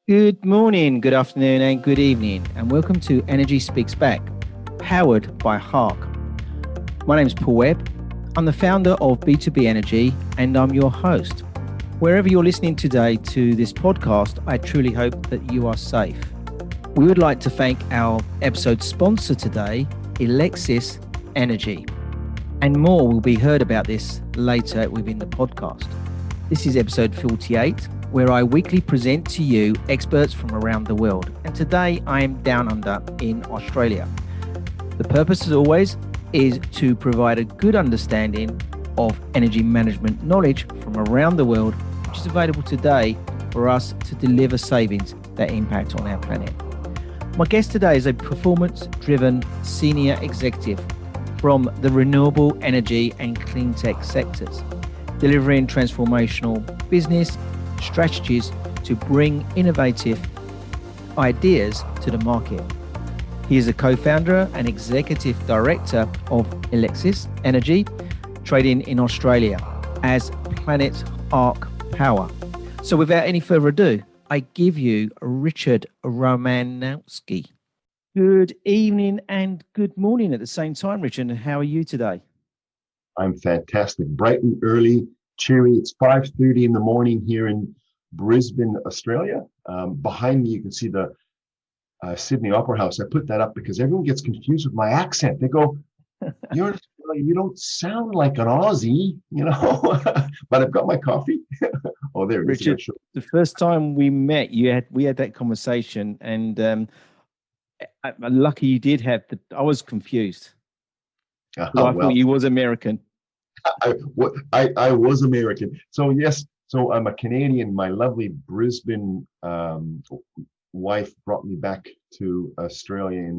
Good morning, good afternoon, and good evening, and welcome to Energy Speaks Back, powered by Hark. My name is Paul Webb. I'm the founder of B2B Energy, and I'm your host. Wherever you're listening today to this podcast, I truly hope that you are safe. We would like to thank our episode sponsor today, eleXsys Energy, and more will be heard about this later within the podcast. This is episode 48. Where I weekly present to you experts from around the world. And today I am down under in Australia. The purpose, as always, is to provide a good understanding of energy management knowledge from around the world, which is available today for us to deliver savings that impact on our planet. My guest today is a performance-driven senior executive from the renewable energy and clean tech sectors, delivering transformational business strategies to bring innovative ideas to the market. He is a co-founder and executive director of eleXsys Energy, trading in Australia as Planet Ark Power. So without any further ado, I give you Richard Romanowski. Good evening and good morning at the same time, Richard. How are you today? I'm fantastic. Bright and early. Cheery. It's 5:30 in the morning here in Brisbane, Australia. Behind me, you can see the Sydney Opera House. I put that up because everyone gets confused with my accent. They go, "You're in Australia, you don't sound like an Aussie, you know." But I've got my coffee. Oh, there it is. Richard, the first time we met, we had that conversation, and I'm lucky you did have I was confused. I thought you was American. I was American. So yes, so I'm a Canadian. My lovely Brisbane wife brought me back to Australia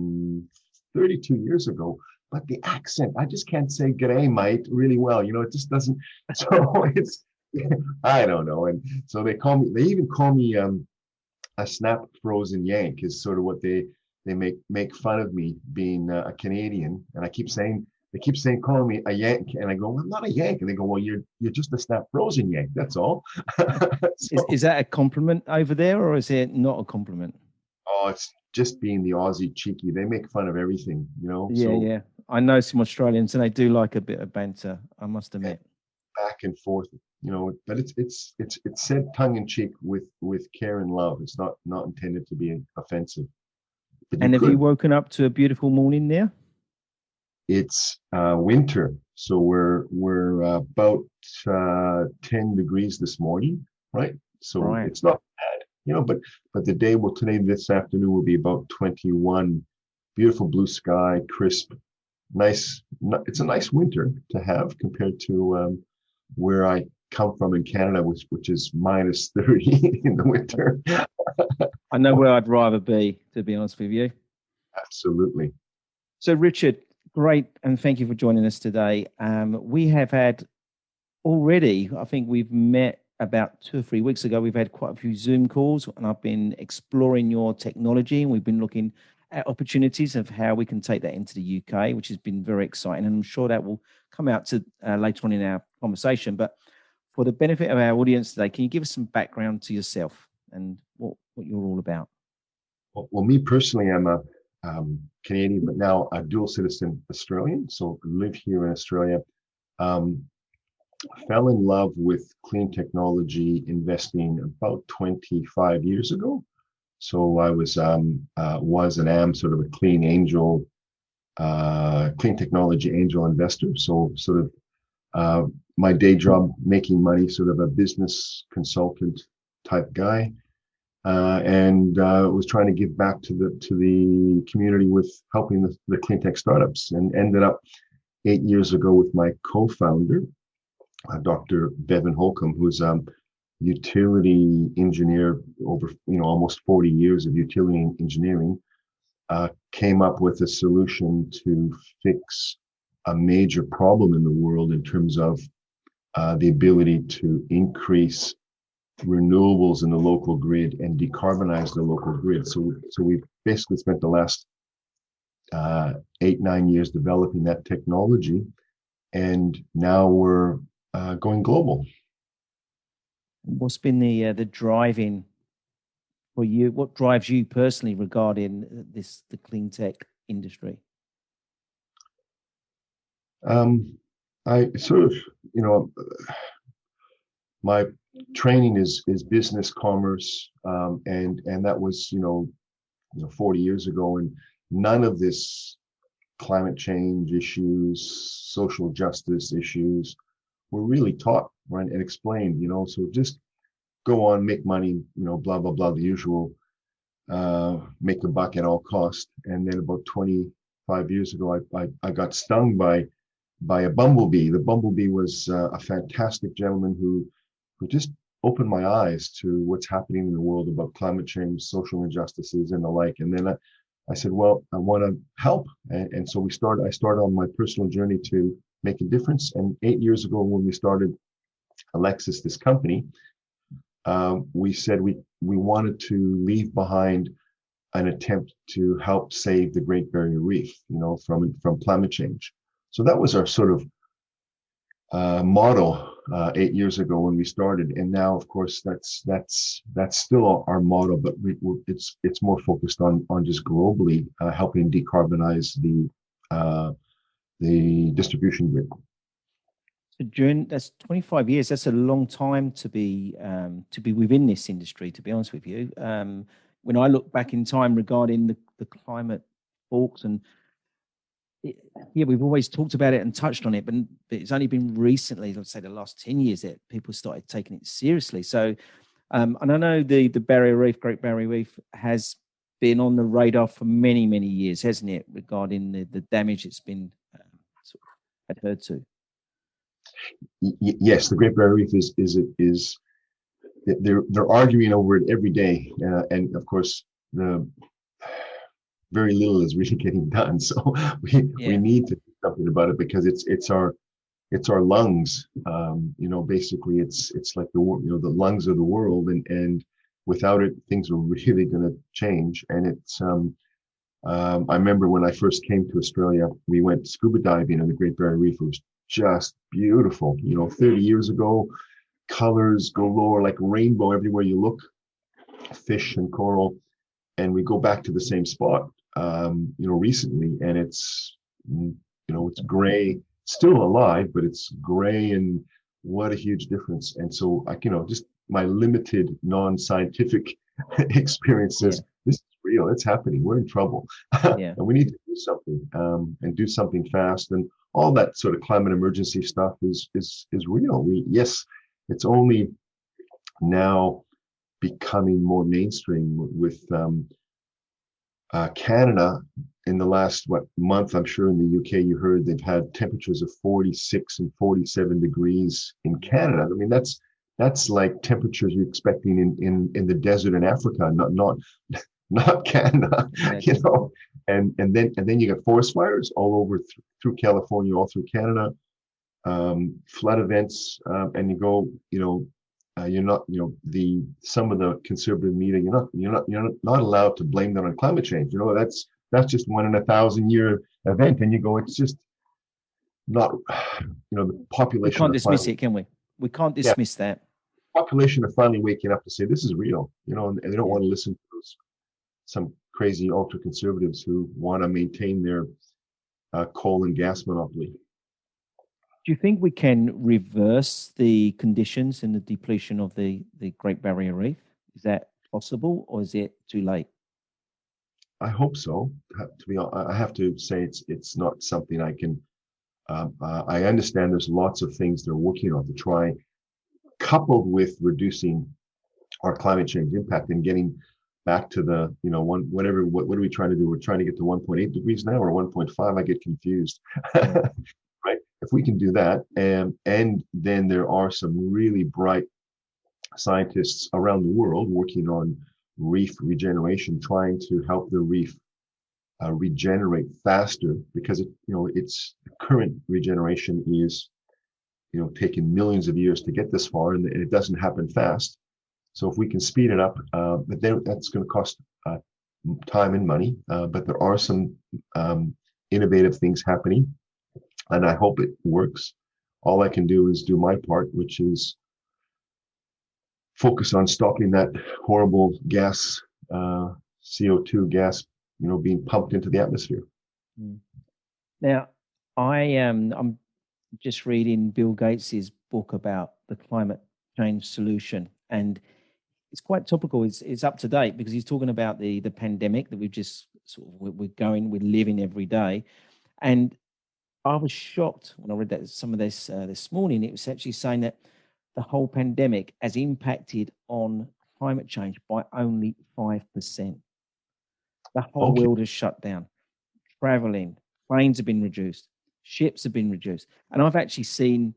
32 years ago. But the accent, I just can't say "g'day, mate" really well. You know, it just doesn't. So it's, I don't know. And so they even call me a snap frozen Yank is sort of what they make fun of me being a Canadian. And they keep saying, calling me a Yank, and I go, "Well, I'm not a Yank." And they go, "Well, you're just a snap frozen Yank. That's all." Is that a compliment over there, or is it not a compliment? Oh, it's just being the Aussie cheeky. They make fun of everything, you know. Yeah. I know some Australians, and they do like a bit of banter, I must admit. Back and forth, you know, but it's said tongue in cheek with care and love. It's not intended to be offensive. And have you woken up to a beautiful morning there? It's winter, so we're about 10 degrees this morning, right? So It's not bad, you know. But this afternoon will be about 21. Beautiful blue sky, crisp, nice. It's a nice winter to have compared to where I come from in Canada, which is minus 30 in the winter. I know where I'd rather be, to be honest with you. Absolutely. So, Richard, great, and thank you for joining us today. We have had already, I think we've met about 2 or 3 weeks ago. We've had quite a few Zoom calls, and I've been exploring your technology, and we've been looking at opportunities of how we can take that into the UK, which has been very exciting. And I'm sure that will come out to later on in our conversation. But for the benefit of our audience today, can you give us some background to yourself and what you're all about? Well, me personally, I'm a Canadian, but now a dual citizen Australian. So live here in Australia. Fell in love with clean technology investing about 25 years ago. So I was and am sort of a clean technology angel investor. So sort of my day job, making money, sort of a business consultant type guy. And was trying to give back to the community with helping the clean tech startups, and ended up 8 years ago with my co-founder, Dr. Bevan Holcomb, who's utility engineer over almost 40 years of utility engineering, came up with a solution to fix a major problem in the world in terms of the ability to increase renewables in the local grid and decarbonize the local grid. So we've basically spent the last 8-9 years developing that technology, and now we're going global. What's been the driving for you? What drives you personally regarding the clean tech industry? I sort of, you know, my training is business commerce, and that was 40 years ago, and none of this climate change issues, social justice issues were really taught, right, and explained. So just go on, make money, blah blah blah, the usual, make a buck at all cost. And then about 25 years ago, I got stung by a bumblebee. The bumblebee was a fantastic gentleman who just opened my eyes to what's happening in the world about climate change, social injustices, and the like. And then I said, well, I want to help. And so I started on my personal journey to make a difference. And 8 years ago, when we started eleXsys, this company, we said we wanted to leave behind an attempt to help save the Great Barrier Reef, from climate change. So that was our sort of motto 8 years ago when we started, and now, of course, that's still our motto, but it's more focused on just globally helping decarbonize the distribution grid. So that's 25 years. That's a long time to be within this industry, to be honest with you. When I look back in time regarding the climate talks, and we've always talked about it and touched on it, but it's only been recently, let's say the last 10 years, that people started taking it seriously. So, and I know the Barrier Reef, Great Barrier Reef, has been on the radar for many, many years, hasn't it, regarding the damage it's been sort of adhered to? Yes, the Great Barrier Reef is they're arguing over it every day, and of course very little is really getting done. So we need to do something about it, because it's our lungs. Basically it's like the lungs of the world, and without it, things are really going to change. And it's I remember when I first came to Australia, we went scuba diving in the Great Barrier Reef. It was just beautiful. 30 years ago, colors galore, like rainbow everywhere you look, fish and coral. And we go back to the same spot, recently, and it's gray, still alive, but it's gray, and what a huge difference. And so just my limited non-scientific experiences, this is real, it's happening, we're in trouble. And we need to do something, and do something fast. And all that sort of climate emergency stuff is real. It's only now becoming more mainstream with Canada. In the last month, I'm sure in the UK you heard they've had temperatures of 46 and 47 degrees in Canada. I mean, that's like temperatures you're expecting in the desert in Africa, not Canada. And then you got forest fires all over through California, all through Canada, flood events, and you go, you're not, some of the conservative media, you're not allowed to blame that on climate change. That's just 1 in 1,000-year event, and you go, it's just not, the population. We can't dismiss it, can we? We can't dismiss that. Population are finally waking up to say this is real, and they don't want to listen to some crazy ultra conservatives who want to maintain their coal and gas monopoly. Do you think we can reverse the conditions and the depletion of the Great Barrier Reef? Is that possible, or is it too late? I hope so. To be honest, I have to say it's not something I can. I understand there's lots of things they're working on to try, coupled with reducing our climate change impact and getting back to the what are we trying to do? We're trying to get to 1.8 degrees now, or 1.5. I get confused. Right? If we can do that, and then there are some really bright scientists around the world working on reef regeneration, trying to help the reef regenerate faster, because its current regeneration is taking millions of years to get this far, and it doesn't happen fast. So if we can speed it up, but then that's going to cost time and money. But there are some innovative things happening, and I hope it works. All I can do is do my part, which is focus on stopping that horrible gas CO2 gas, being pumped into the atmosphere. Mm. Now, I'm just reading Bill Gates's book about the climate change solution, and it's quite topical. It's up to date because he's talking about the pandemic that we've just we're living every day, and I was shocked when I read that some of this morning. It was actually saying that the whole pandemic has impacted on climate change by only 5%. The whole Okay. world has shut down. Traveling, planes have been reduced, ships have been reduced, and I've actually seen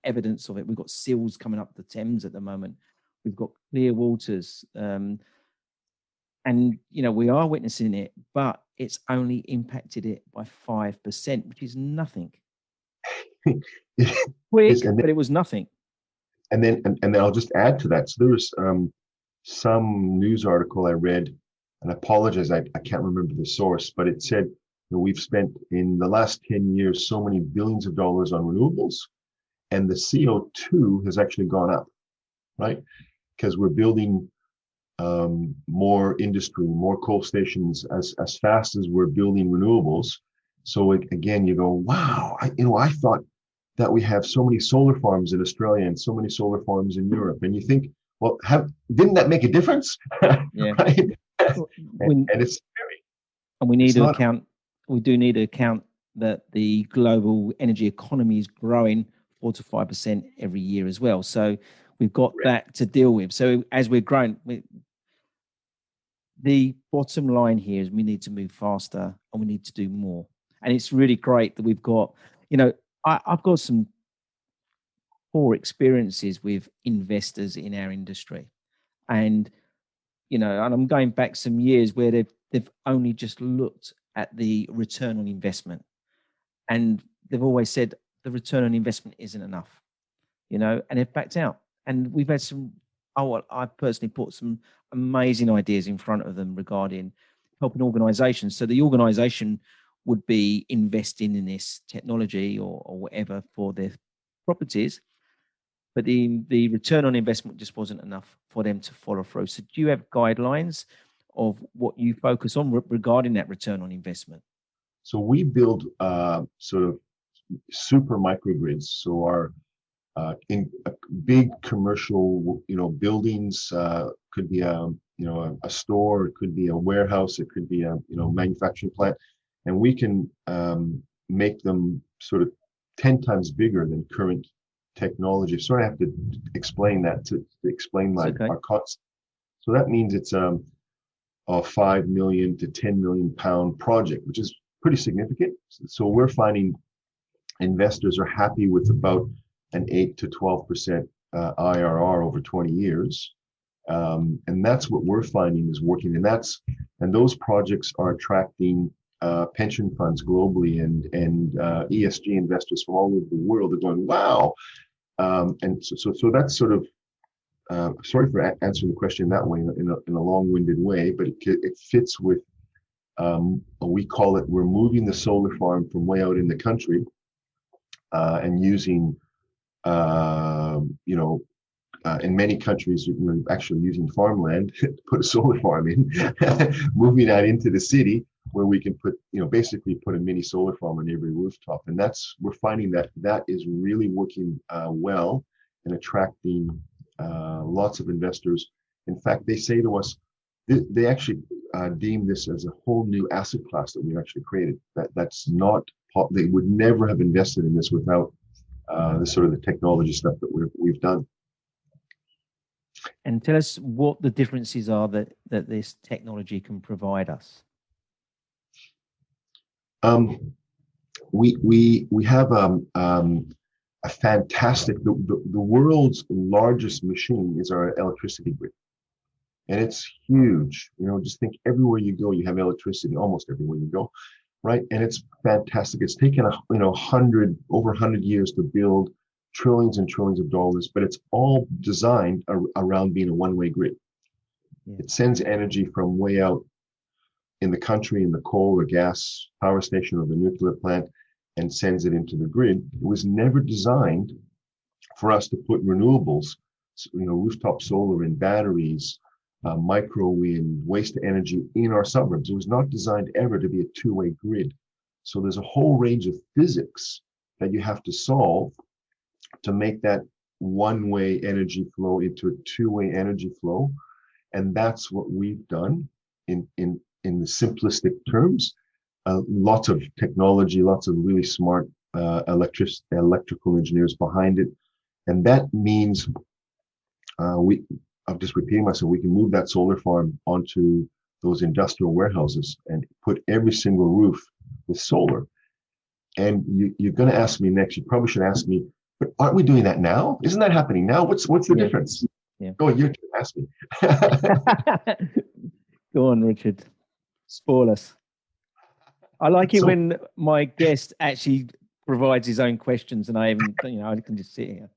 evidence of it. We've got seals coming up the Thames at the moment. We've got clear waters, and we are witnessing it, but it's only impacted it by 5%, which is nothing. Quick, but it was nothing. And then I'll just add to that. So there was some news article I read, and I apologize, I can't remember the source, but it said we've spent in the last 10 years so many billions of dollars on renewables, and the CO2 has actually gone up, right? Because we're building more industry, more coal stations as fast as we're building renewables. So again, you go, wow, I thought that we have so many solar farms in Australia and so many solar farms in Europe, and you think, well, didn't that make a difference? Yeah. Right? And it's scary. And we need to account. We do need to account that the global energy economy is growing 4 to 5% every year as well. So we've got that to deal with. So as we're growing, the bottom line here is we need to move faster and we need to do more. And it's really great that we've got, I've got some poor experiences with investors in our industry. And, and I'm going back some years where they've only just looked at the return on investment. And they've always said the return on investment isn't enough, and they've backed out. And we've had I personally put some amazing ideas in front of them regarding helping organizations. So the organization would be investing in this technology or whatever for their properties, but the return on investment just wasn't enough for them to follow through. So do you have guidelines of what you focus on regarding that return on investment? So we build sort of super microgrids. So our in big commercial, buildings could be a store, it could be a warehouse, it could be a manufacturing plant, and we can make them sort of 10 times bigger than current technology. So I have to explain that to explain our concept. So that means it's a 5 million to 10 million pound project, which is pretty significant. So we're finding investors are happy with about an 8 to 12% IRR over 20 years. And that's what we're finding is working. And those projects are attracting pension funds globally and ESG investors from all over the world are going, wow. And so that's sort of, sorry for answering the question that way in a long-winded way, but it fits with, we call it, we're moving the solar farm from way out in the country and using, in many countries, actually using farmland to put a solar farm in, moving that into the city where we can put, basically put a mini solar farm on every rooftop. And we're finding that is really working well and attracting lots of investors. In fact, they say to us, they actually deem this as a whole new asset class that we've actually created. That's not, they would never have invested in this without the sort of the technology stuff that we've done. And tell us what the differences are that this technology can provide us. We have a fantastic, the world's largest machine is our electricity grid. And it's huge. Just think everywhere you go, you have electricity, almost everywhere you go, right? And it's fantastic. It's taken over 100 years to build, trillions and trillions of dollars, but it's all designed around being a one-way grid. Yeah. It sends energy from way out in the country, in the coal or gas power station or the nuclear plant, and sends it into the grid. It was never designed for us to put renewables, rooftop solar and batteries, micro wind, waste energy in our suburbs. It was not designed ever to be a two-way grid. So there's a whole range of physics that you have to solve to make that one-way energy flow into a two-way energy flow. And that's what we've done in the simplistic terms. Lots of technology, lots of really smart electrical engineers behind it. And that means I'm just repeating myself, we can move that solar farm onto those industrial warehouses and put every single roof with solar. And you're going to ask me next, you probably should ask me, but aren't we doing that now? Isn't that happening now? What's the difference? Yeah. Go on, you ask me. Go on, Richard. Spoil us. I like it when my guest actually provides his own questions, and I can just sit here.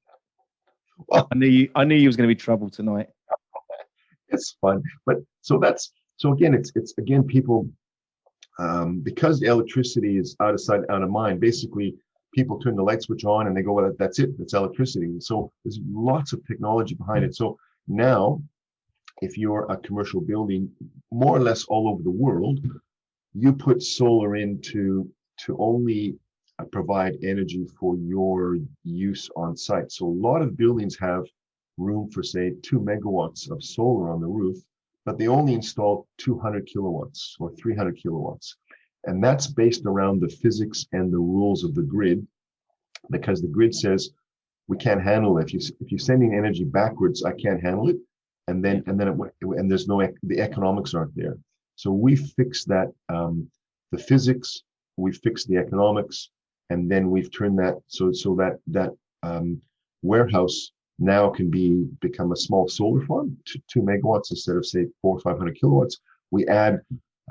Well, I knew you was going to be trouble tonight. It's fun, but so again, it's again people because the electricity is out of sight, out of mind. Basically, people turn the light switch on and they go, well, that's it. It's electricity. So there's lots of technology behind it. So now, if you're a commercial building, more or less all over the world, you put solar in to only provide energy for your use on site. So a lot of buildings have room for, say, 2 megawatts of solar on the roof, but they only install 200 kilowatts or 300 kilowatts. And that's based around the physics and the rules of the grid, because the grid says we can't handle it. If you're sending energy backwards, I can't handle it. And then there's the economics aren't there. So we fix that, the physics, we fix the economics, and then we've turned that so that warehouse now can become a small solar farm, 2 megawatts instead of, say, 400 or 500 kilowatts. We add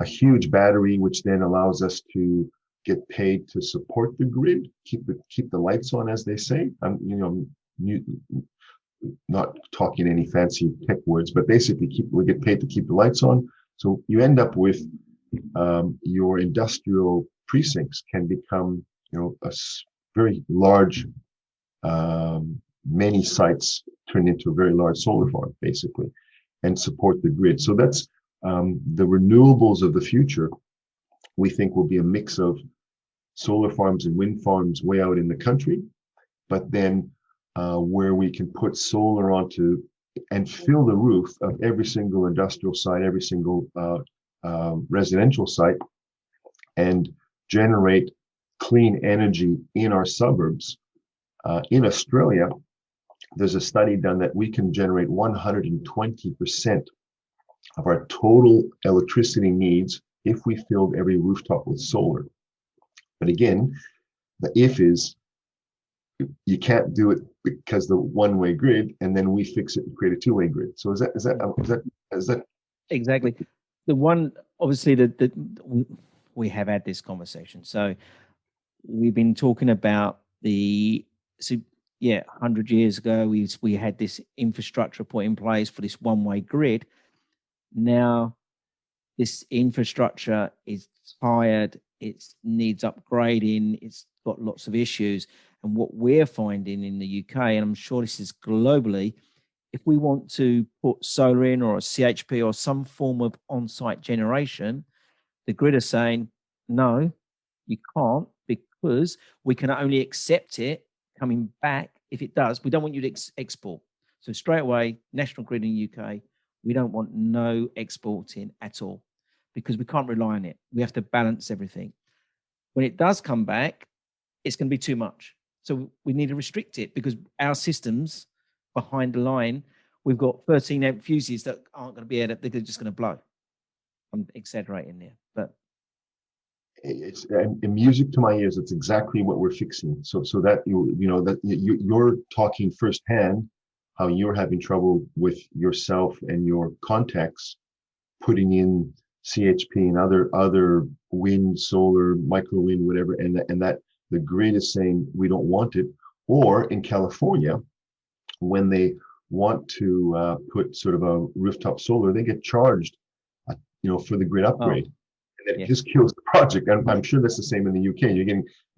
a huge battery, which then allows us to get paid to support the grid, keep the lights on, as they say. Not talking any fancy tech words, but basically we get paid to keep the lights on. So you end up with your industrial precincts can become, a very large, many sites turned into a very large solar farm, basically, and support the grid. So that's the renewables of the future. We think will be a mix of solar farms and wind farms way out in the country, but then where we can put solar onto and fill the roof of every single industrial site, every single residential site, and generate clean energy in our suburbs. In Australia, there's a study done that we can generate 120% of our total electricity needs if we filled every rooftop with solar. But again, the if is you can't do it because the one-way grid, and then we fix it and create a two-way grid. So is that exactly the one? Obviously, that we have had this conversation. So we've been talking about 100 years ago, we had this infrastructure put in place for this one-way grid. Now, this infrastructure is tired. It needs upgrading. It's got lots of issues. And what we're finding in the UK, and I'm sure this is globally, if we want to put solar in or a CHP or some form of on-site generation, the grid is saying, no, you can't, because we can only accept it coming back if it does. We don't want you to export. So straight away, National Grid in the UK, we don't want no exporting at all, because we can't rely on it. We have to balance everything. When it does come back, it's going to be too much. So we need to restrict it, because our systems behind the line, we've got 13 amp fuses that aren't going to be able to, they're just going to blow. I'm exaggerating there, but it's music to my ears. It's exactly what we're fixing. So that you're talking firsthand how you're having trouble with yourself and your contacts putting in CHP and other wind, solar, micro wind, whatever, and that the grid is saying we don't want it. Or in California, when they want to put sort of a rooftop solar, they get charged, for the grid upgrade. And it just kills the project. And I'm sure that's the same in the UK. You're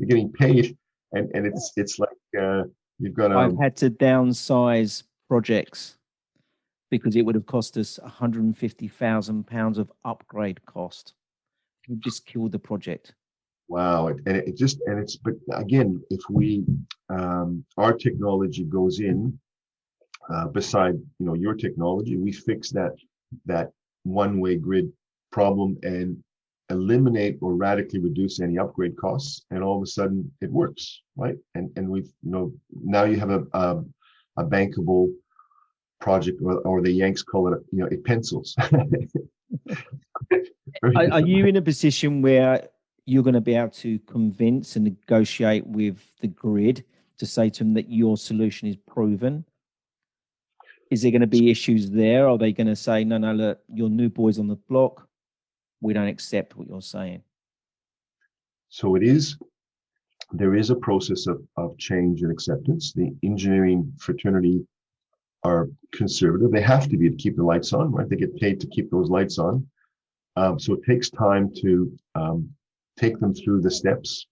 getting paid, and it's like you've got. I've had to downsize projects because it would have cost us £150,000 of upgrade cost. We just killed the project. Wow. But again, if our technology goes in, beside, your technology, we fix that one-way grid problem and eliminate or radically reduce any upgrade costs, and all of a sudden it works, right? And we've, now you have a bankable project, or the Yanks call it, it pencils. Are you in a position where you're going to be able to convince and negotiate with the grid to say to them that your solution is proven? Is there going to be issues there? Are they going to say, no, look, you're new boys on the block, we don't accept what you're saying? So there is a process of change and acceptance. The engineering fraternity are conservative. They have to be to keep the lights on, right? They get paid to keep those lights on. So it takes time to take them through the steps.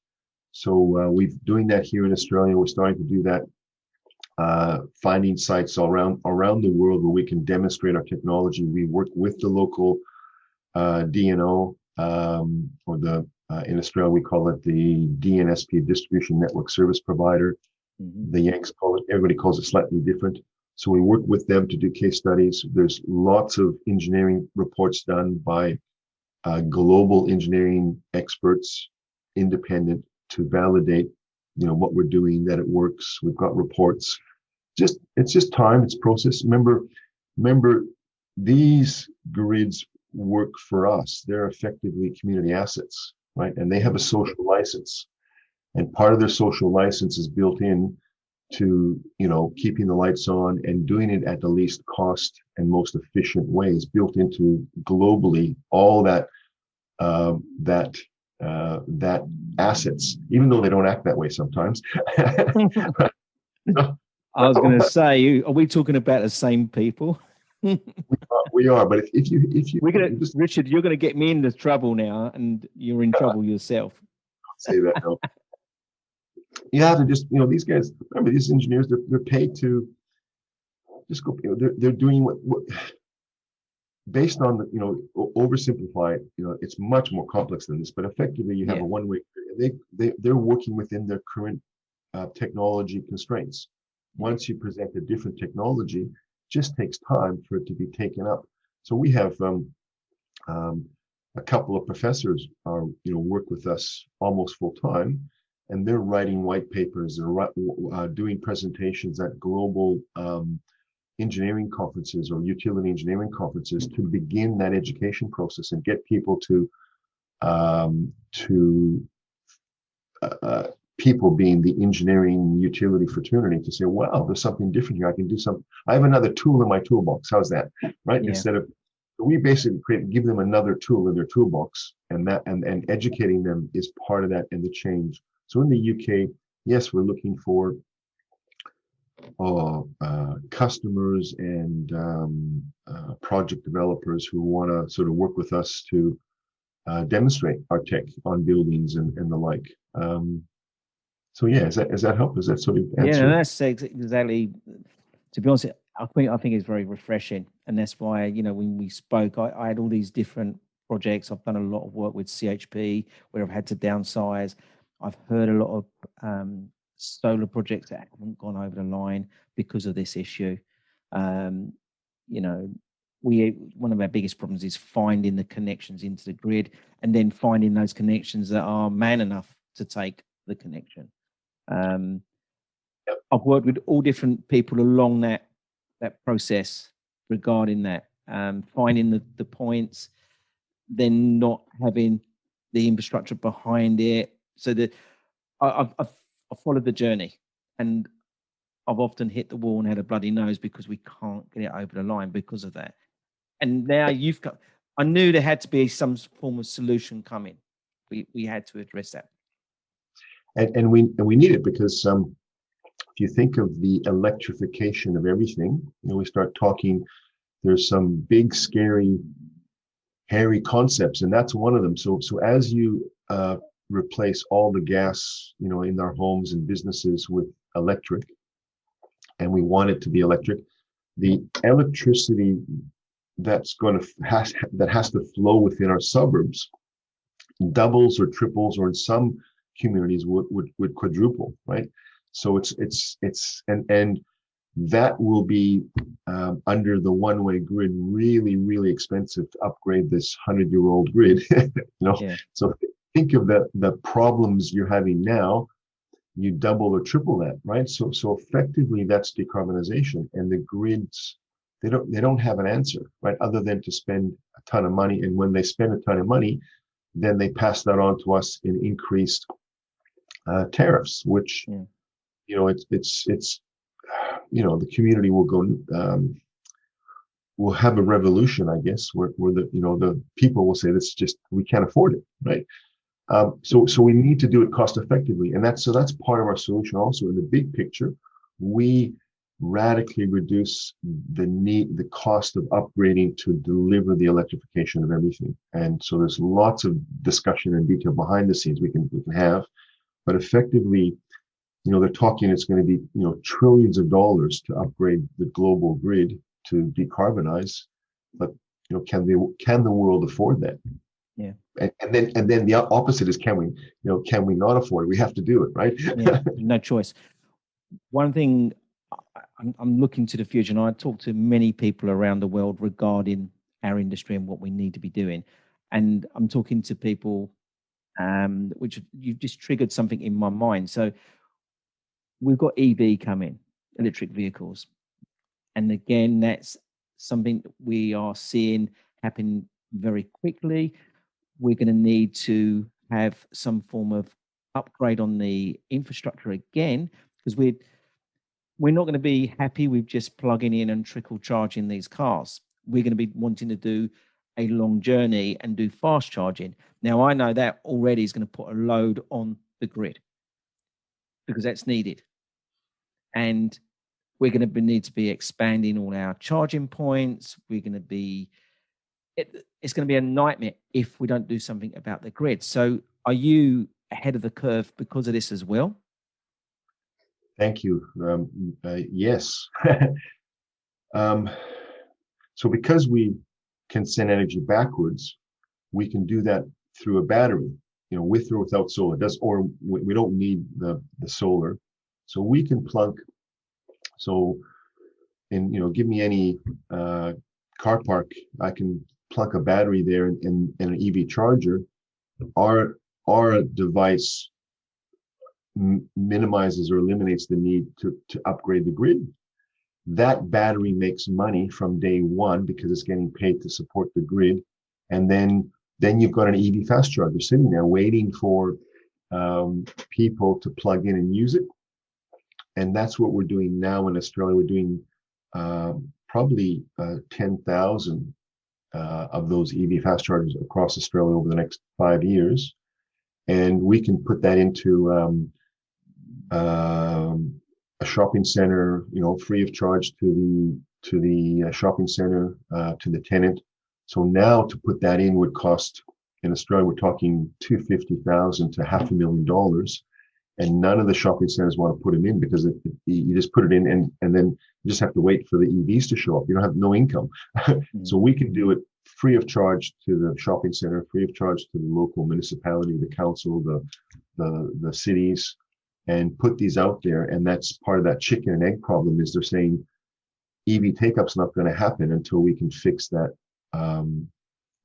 So we're doing that here in Australia. We're starting to do that, finding sites around the world where we can demonstrate our technology. We work with the local DNO, or in Australia we call it the DNSP, Distribution Network Service Provider. Mm-hmm. The Yanks call it, everybody calls it slightly different. So we work with them to do case studies. There's lots of engineering reports done by global engineering experts, independent, to validate, what we're doing, that it works. We've got reports. It's just time, it's process. Remember, these grids work for us. They're effectively community assets, right? And they have a social license. And part of their social license is built in to, keeping the lights on and doing it at the least cost and most efficient ways, built into globally all that assets, even though they don't act that way sometimes. I was going to say, are we talking about the same people? We are, but if you, Richard, you're going to get me into trouble now, and you're in trouble yourself. Say that, no. You have to just, these guys, remember, these engineers, they're paid to just go, they're doing what based on the, oversimplify it, it's much more complex than this, but effectively you have a one-way, they're working within their current technology constraints. Once you present a different technology, it just takes time for it to be taken up. So we have a couple of professors work with us almost full time, and they're writing white papers, they're doing presentations at global engineering conferences or utility engineering conferences to begin that education process and get people to people being the engineering utility fraternity to say, wow, there's something different here. I can do something. I have another tool in my toolbox. How's that? Right? Yeah. Instead of, we basically give them another tool in their toolbox, and educating them is part of that and the change. So in the UK, yes, we're looking for customers and project developers who want to sort of work with us to demonstrate our tech on buildings and the like. So yeah, is that help? Is that sort of answer? Yeah, that's exactly. To be honest, I think it's very refreshing, and that's why when we spoke, I had all these different projects. I've done a lot of work with CHP where I've had to downsize. I've heard a lot of solar projects that haven't gone over the line because of this issue. One of our biggest problems is finding the connections into the grid, and then finding those connections that are man enough to take the connection. I've worked with all different people along that process regarding that, finding the points, then not having the infrastructure behind it. So that I've followed the journey, and I've often hit the wall and had a bloody nose because we can't get it over the line because of that. And now you've got, I knew there had to be some form of solution coming. We had to address that. And we need it because if you think of the electrification of everything, we start talking, there's some big, scary, hairy concepts, and that's one of them. So as you replace all the gas, in our homes and businesses with electric, and we want it to be electric, the electricity that's going to has to flow within our suburbs doubles or triples, or in some communities would quadruple, right? So and that will be under the one-way grid really expensive to upgrade this 100-year-old grid. Yeah. So think of the problems you're having now, you double or triple that, right? So effectively that's decarbonization, and the grids, they don't have an answer, right, other than to spend a ton of money. And when they spend a ton of money, then they pass that on to us in increased tariffs, which it's the community will go will have a revolution, I guess, where the people will say, this just, we can't afford it, right? So we need to do it cost effectively, and that's part of our solution. Also, in the big picture, we radically reduce the cost of upgrading to deliver the electrification of everything. And so there's lots of discussion and detail behind the scenes we can have, but effectively, they're talking it's going to be trillions of dollars to upgrade the global grid to decarbonize, but can the world afford that? Yeah. And then the opposite is, can we not afford it? We have to do it, right? Yeah, no choice. One thing, I'm looking to the future, and I talk to many people around the world regarding our industry and what we need to be doing. And I'm talking to people, which you've just triggered something in my mind. So we've got EV coming, electric vehicles. And again, that's something that we are seeing happen very quickly. We're going to need to have some form of upgrade on the infrastructure again, because we're not going to be happy with just plugging in and trickle charging these cars. We're going to be wanting to do a long journey and do fast charging. Now, I know that already is going to put a load on the grid because that's needed. And we're going to need to be expanding all our charging points. We're going to be, it's going to be a nightmare if we don't do something about the grid. So are you ahead of the curve because of this as well? Thank you. Yes. So because we can send energy backwards, we can do that through a battery, with or without solar. Or we don't need the solar. So we can plug. So give me any car park, I can plug a battery there and an EV charger. Our device minimizes or eliminates the need to upgrade the grid. That battery makes money from day one because it's getting paid to support the grid. And then you've got an EV fast charger sitting there waiting for people to plug in and use it. And that's what we're doing now in Australia. We're doing probably 10,000 of those EV fast chargers across Australia over the next 5 years. And we can put that into a shopping center, free of charge to the shopping center, to the tenant. So now to put that in would cost, in Australia, we're talking $250,000 to $500,000. And none of the shopping centers want to put them in because you just put it in and then you just have to wait for the EVs to show up. You don't have no income. So we can do it free of charge to the shopping center, free of charge to the local municipality, the council, the cities, and put these out there. And that's part of that chicken and egg problem, is they're saying EV take-up's not going to happen until we can fix that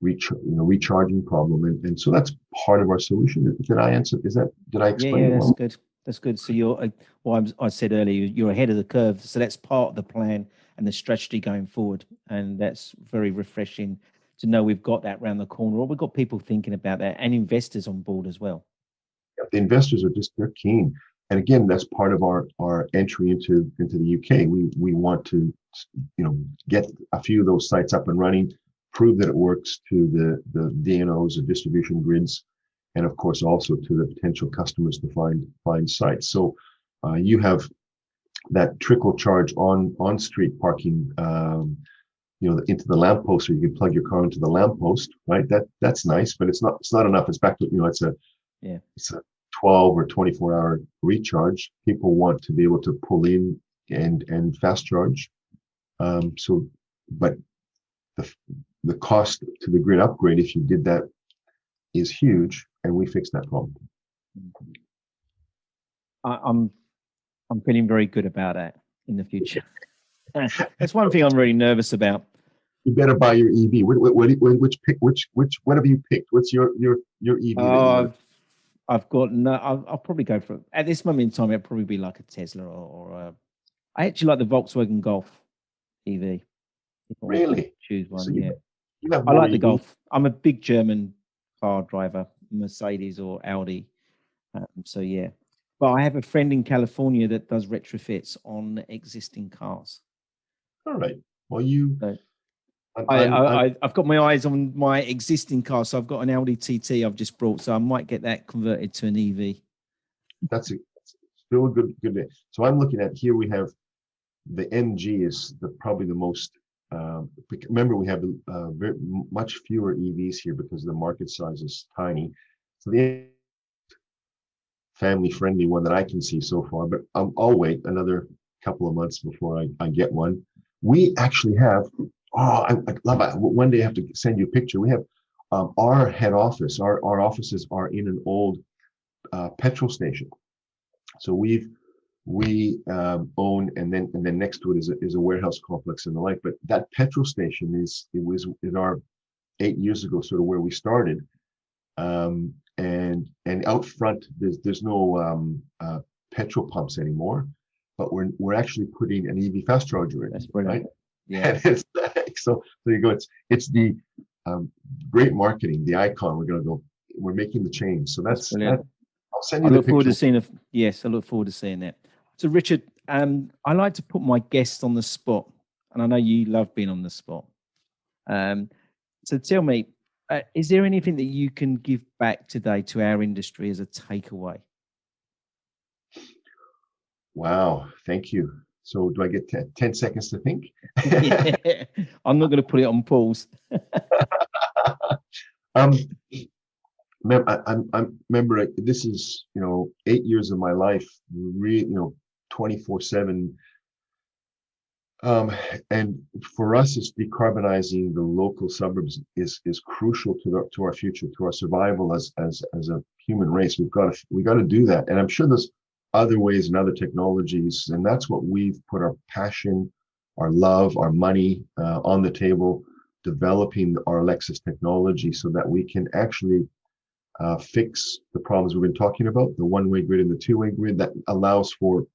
recharging problem. And so that's part of our solution. Did I answer? Did I explain it well? That's good. That's good. So you're, I said earlier, you're ahead of the curve. So that's part of the plan and the strategy going forward. And that's very refreshing to know we've got that around the corner, or we've got people thinking about that, and investors on board as well. Yeah, the investors they're keen. And again, that's part of our entry into the UK. We want to, get a few of those sites up and running, prove that it works to the DNOs, the distribution grids, and of course also to the potential customers to find sites. So you have that trickle charge on street parking, into the lamppost, so you can plug your car into the lamppost, right? That's nice, but it's not enough. It's back to it's a 12 or 24-hour recharge. People want to be able to pull in and fast charge. So, but the the cost to the grid upgrade, if you did that, is huge, and we fixed that problem. I'm feeling very good about that in the future. That's one thing I'm really nervous about. You better buy your EV. What have you picked? What's your EV that you want? I've got no. I'll probably go for, at this moment in time, it'll probably be like a Tesla or a. I actually like the Volkswagen Golf EV. If I was to Really? choose one, So yeah. you have I more like the EV. Golf. I'm a big German car driver, Mercedes or Audi. So yeah, but I have a friend in California that does retrofits on existing cars. All right. Well, you. So I'm I've got my eyes on my existing car. So I've got an Audi TT I've just brought. So I might get that converted to an EV. that's still a good day. So I'm looking at here. We have the MG is probably the most. Remember, we have very much fewer EVs here because the market size is tiny. So the family-friendly one that I can see so far, but I'll wait another couple of months before I get one. We actually have. Oh, I love it. One day I have to send you a picture. We have our head office. Our offices are in an old petrol station. So we own, and then next to it is a warehouse complex and the like. But that petrol station was in our 8 years ago, sort of where we started. And out front there's no petrol pumps anymore, but we're actually putting an EV fast charger in. That's brilliant. Right? Yeah. And it's so you go. It's the great marketing, the icon. We're making the change. So that's brilliant. I'll send you I the look forward picture. to seeing it. Yes, I look forward to seeing that. So Richard, I like to put my guests on the spot, and I know you love being on the spot. So tell me, is there anything that you can give back today to our industry as a takeaway? Wow, thank you. So do I get 10 seconds to think? Yeah. I'm not going to put it on pause. I remember this is 8 years of my life, 24/7. And for us, it's decarbonizing the local suburbs is crucial to our future, to our survival as a human race. We got to do that, and I'm sure there's other ways and other technologies, and that's what we've put our passion, our love, our money on the table, developing our eleXsys technology so that we can actually fix the problems we've been talking about, the one-way grid and the two-way grid that allows for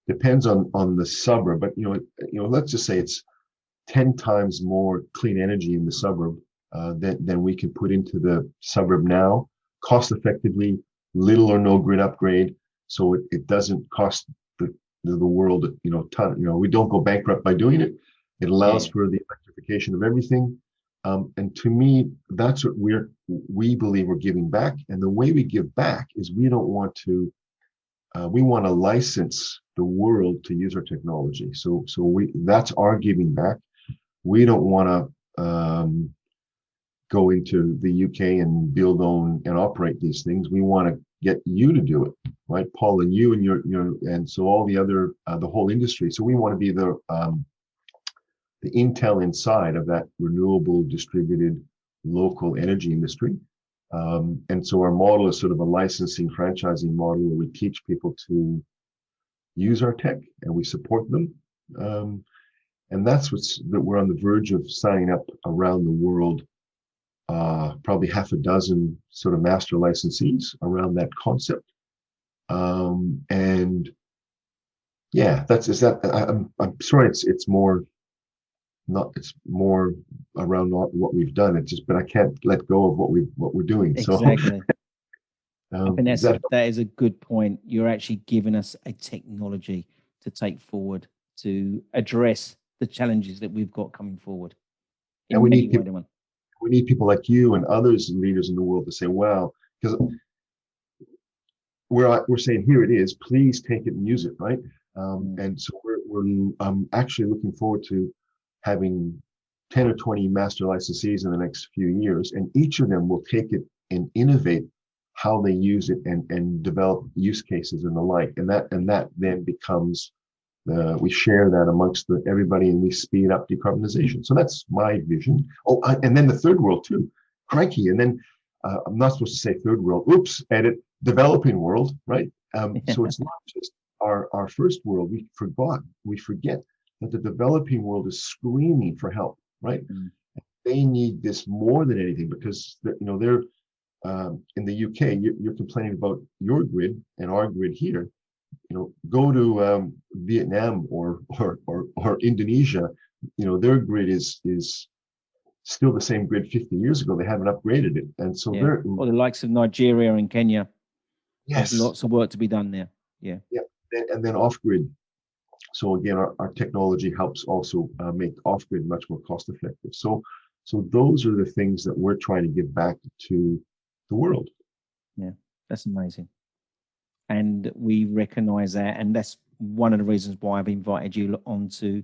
depends on the suburb, but let's just say it's 10 times more clean energy in the suburb than we can put into the suburb now, cost effectively, little or no grid upgrade, so it doesn't cost the world ton. We don't go bankrupt by doing it. It allows for the electrification of everything, and to me, that's what we believe we're giving back. And the way we give back is we don't want to. We want to license the world to use our technology. So that's our giving back. We don't want to go into the UK and build, own, and operate these things. We want to get you to do it, right, Paul, and you and your and so all the other the whole industry. So we want to be the Intel inside of that renewable, distributed, local energy industry. And so our model is sort of a licensing, franchising model where we teach people to use our tech and we support them. And that's that we're on the verge of signing up around the world, probably half a dozen sort of master licensees around that concept. And yeah, I'm sorry, it's more around what we've done. But I can't let go of what we're doing. Exactly. So I think that is a good point. You're actually giving us a technology to take forward to address the challenges that we've got coming forward. And we need people like you and others and leaders in the world to say, wow, because we're saying, here it is, please take it and use it, right? And so we're actually looking forward to having 10 or 20 master licensees in the next few years, and each of them will take it and innovate how they use it and develop use cases and the like, and that then becomes we share that amongst everybody, and we speed up decarbonization. So that's my vision. Oh, and then the third world too. Crikey. And then I'm not supposed to say third world. Oops, edit. Developing world, right? So it's not just our first world. We forget that the developing world is screaming for help, right? Mm. They need this more than anything, because they're in the UK. You're complaining about your grid and our grid here. Go to Vietnam or Indonesia. Their grid is still the same grid 50 years ago. They haven't upgraded it, and so they're or the likes of Nigeria and Kenya. Yes, there's lots of work to be done there. Yeah, and then off grid. So again, our technology helps also make off grid much more cost effective. So those are the things that we're trying to give back to the world. Yeah, that's amazing. And we recognize that. And that's one of the reasons why I've invited you onto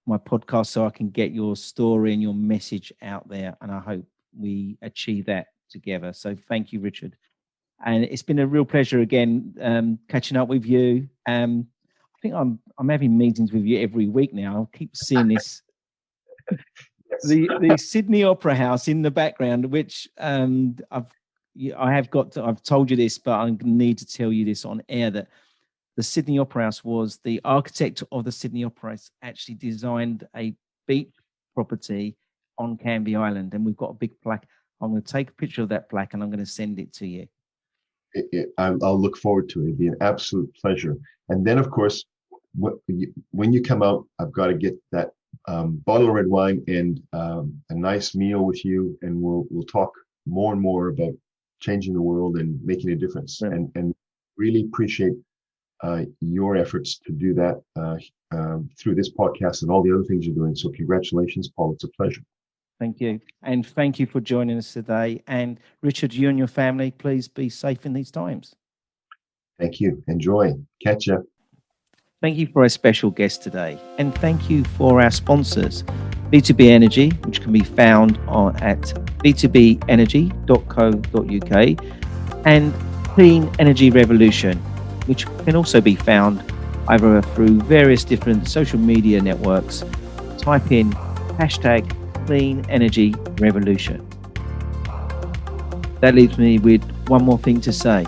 my podcast, so I can get your story and your message out there. And I hope we achieve that together. So thank you, Richard. And it's been a real pleasure again, catching up with you. I think I'm having meetings with you every week now. I keep seeing this. Yes. The Sydney Opera House in the background, which I've told you this, but I need to tell you this on air, that the Sydney Opera House was the architect of the Sydney Opera House actually designed a beach property on Canvey Island, and we've got a big plaque. I'm going to take a picture of that plaque and I'm going to send it to you. I'll look forward to it. It'd be an absolute pleasure. And then, of course, when you come out, I've got to get that bottle of red wine and a nice meal with you, and we'll talk more and more about changing the world and making a difference. Yeah. And really appreciate your efforts to do that through this podcast and all the other things you're doing. So congratulations, Paul. It's a pleasure. Thank you. And thank you for joining us today. And Richard, you and your family, please be safe in these times. Thank you. Enjoy. Catch ya. Thank you for our special guest today. And thank you for our sponsors, B2B Energy, which can be found at b2benergy.co.uk, and Clean Energy Revolution, which can also be found either through various different social media networks. Type in hashtag Clean Energy Revolution. That leaves me with one more thing to say.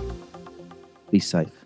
Be safe.